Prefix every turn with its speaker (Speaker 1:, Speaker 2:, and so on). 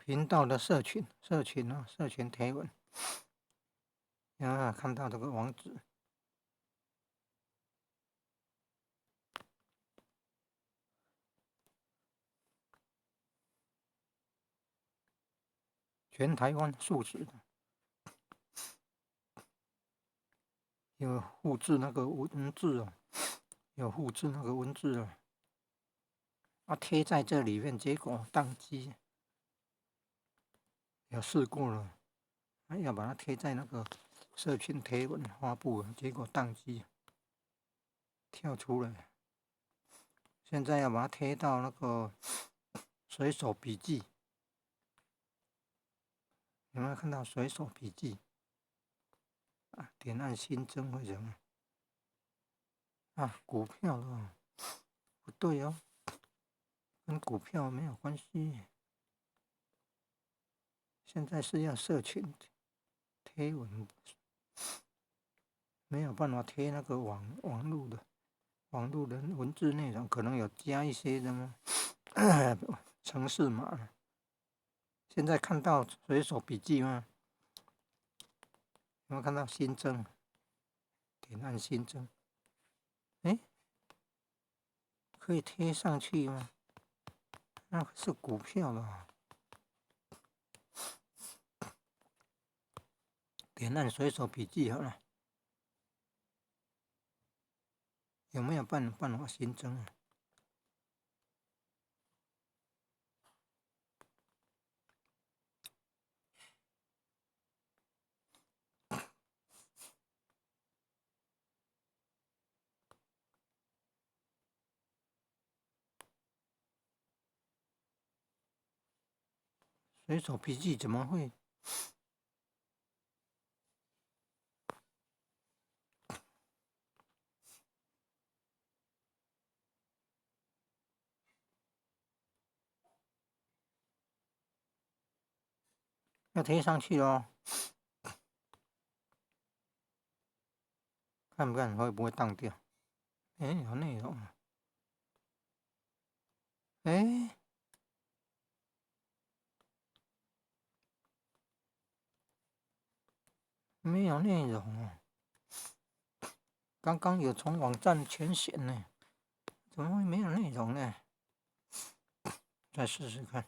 Speaker 1: 频道的社群贴文，看到这个网址，全台湾素食的，有复制那个文字哦，有复制那个文字哦，贴在这里面，结果宕机，有试过了，要把它贴在那个社群贴文发布，结果宕机，跳出来。现在要把它贴到那个随手笔记，有没有看到随手笔记？点按新增会什么？股票了，不对哦，跟股票没有关系。现在是要社群贴文，没有办法贴那个网络的文字内容，可能有加一些什么程式码。现在看到随手笔记吗？有没有看到新增？点按新增，可以贴上去吗？那是股票了。点按随手笔记好了，有没有办法新增啊？随手笔记怎么会？要贴上去哦，看不看会不会当掉？有内容啊。没有内容哦。刚刚有从网站全选呢，怎么会没有内容呢？再试试看。